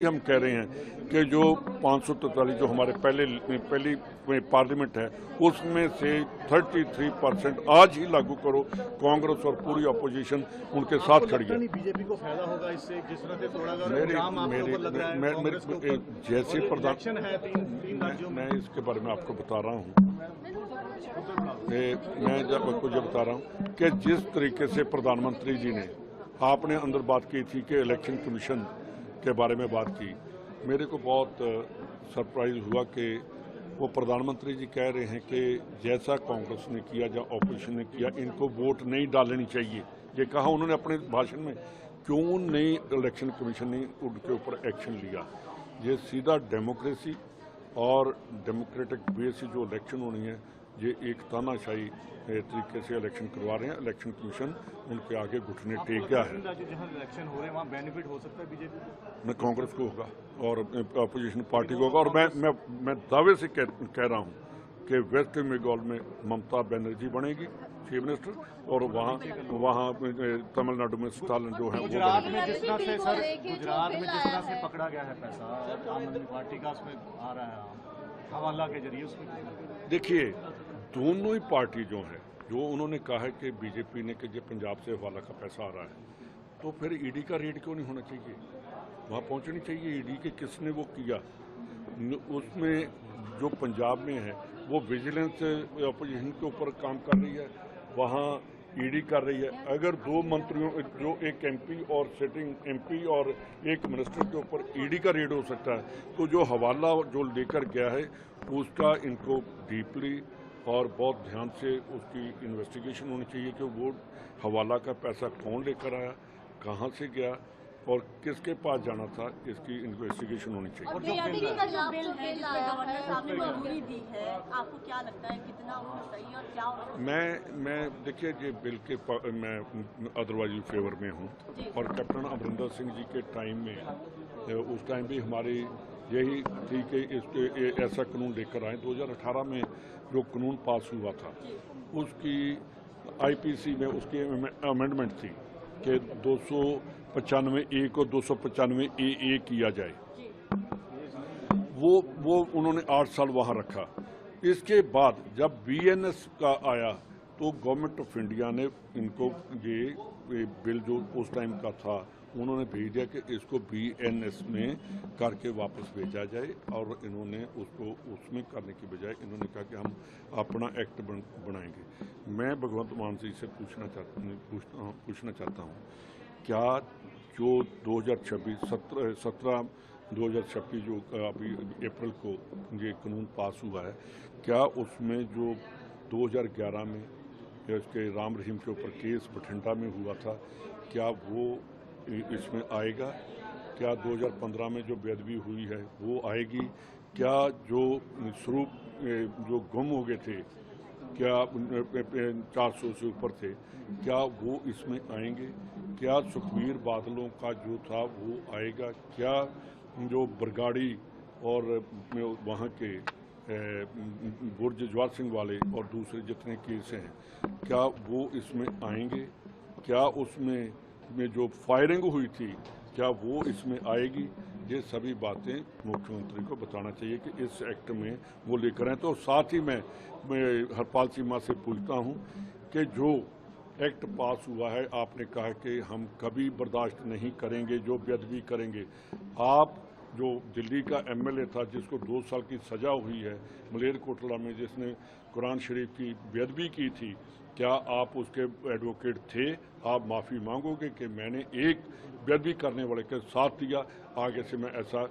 हम कह रहे हैं कि जो 543 जो हमारे पहली पार्लियामेंट है उसमें से 33% आज ही लागू करो। कांग्रेस और पूरी अपोजिशन उनके साथ खड़ी है। बीजेपी को फायदा होगा इससे, जिस तरह से थोड़ा जैसे प्रधान है तीन राज्यों में। मैं इसके बारे में आपको बता रहा हूँ, मैं जब आपको जब बता रहा हूँ कि जिस तरीके से प्रधानमंत्री जी ने आपने अंदर बात की थी कि इलेक्शन कमीशन के बारे में बात की, मेरे को बहुत सरप्राइज हुआ कि वो प्रधानमंत्री जी कह रहे हैं कि जैसा कांग्रेस ने किया या ऑपोजिशन ने किया, इनको वोट नहीं डालनी चाहिए। ये कहा उन्होंने अपने भाषण में। क्यों नहीं इलेक्शन कमीशन ने उनके ऊपर एक्शन लिया? ये सीधा डेमोक्रेसी और डेमोक्रेटिक वे से जो इलेक्शन होनी है, ये एक तानाशाही तरीके से इलेक्शन करवा रहे हैं। इलेक्शन कमीशन उनके आगे घुटने टेक गया है। जहां इलेक्शन हो रहे हैं वहां बेनिफिट हो सकता है बीजेपी को, मैं कांग्रेस को होगा और अपोजिशन पार्टी को होगा। और मैं दावे से कह रहा हूं कि वेस्ट बंगाल में ममता बनर्जी बनेगी चीफ मिनिस्टर, और वहाँ तमिलनाडु में स्टालिन जो है गुजरात में जिस तरह से पकड़ा गया है पैसा आम आदमी पार्टी का, उसमें आ रहा है हवाला के जरिए उसमें। देखिए, दोनों ही पार्टी जो है, जो उन्होंने कहा है कि बीजेपी ने कि जो पंजाब से हवाला का पैसा आ रहा है, तो फिर ईडी का रेड क्यों नहीं होना चाहिए? वहाँ पहुँचनी चाहिए ईडी के किसने वो किया। उसमें जो पंजाब में है वो विजिलेंस अपोजिशन के ऊपर काम कर रही है, वहाँ ईडी कर रही है। अगर दो मंत्रियों, जो एक एमपी और सिटिंग एमपी और एक मिनिस्टर के ऊपर ईडी का रेड हो सकता है, तो जो हवाला जो लेकर गया है उसका इनको डीपली और बहुत ध्यान से उसकी इन्वेस्टिगेशन होनी चाहिए कि वो हवाला का पैसा कौन लेकर आया, कहाँ से गया और किसके पास जाना था, इसकी इन्वेस्टिगेशन होनी चाहिए। आपको क्या लगता है कितना सही और क्या? मैं देखिए, ये बिल के मैं अदरवाइज फेवर में हूँ, और कैप्टन अमरिंदर सिंह जी के टाइम में उस टाइम भी हमारी यही थी कि इसके ऐसा कानून लेकर आए। 2018 में जो कानून पास हुआ था उसकी आईपीसी में उसकी अमेंडमेंट थी कि 295A को 295AA किया जाए। वो उन्होंने 8 साल वहाँ रखा। इसके बाद जब BNS का आया तो गवर्नमेंट ऑफ इंडिया ने इनको ये बिल जो उस टाइम का था उन्होंने भेज दिया कि इसको BNS में करके वापस भेजा जाए, और इन्होंने उसको उसमें करने की बजाय इन्होंने कहा कि हम अपना एक्ट बनाएंगे। मैं भगवंत मान जी से पूछना चाहता हूँ, क्या जो 2026 जो अभी अप्रैल को ये कानून पास हुआ है, क्या उसमें जो 2011 में इसके राम रहीम के ऊपर केस बठिंडा में हुआ था, क्या वो इसमें आएगा? क्या 2015 में जो बेदबी हुई है वो आएगी? क्या जो स्वरूप जो गुम हो गए थे, क्या 400 से ऊपर थे, क्या वो इसमें आएंगे? क्या सुखबीर बादलों का जो था वो आएगा? क्या जो बरगाड़ी और वहाँ के बुर्ज ज्वार सिंह वाले और दूसरे जितने केस हैं, क्या वो इसमें आएंगे? क्या उसमें जो फायरिंग हुई थी, क्या वो इसमें आएगी? ये सभी बातें मुख्यमंत्री को बताना चाहिए कि इस एक्ट में वो लेकर आए। तो साथ ही मैं हरपाल चीमा से पूछता हूँ कि जो एक्ट पास हुआ है, आपने कहा कि हम कभी बर्दाश्त नहीं करेंगे जो बेअदबी करेंगे। आप जो दिल्ली का MLA था जिसको 2 साल की सज़ा हुई है मलेरकोटला में, जिसने कुरान शरीफ की बेअदबी की थी, क्या आप उसके एडवोकेट थे? आप माफ़ी मांगोगे कि मैंने एक बेअदबी करने वाले के साथ दिया, आगे से मैं ऐसा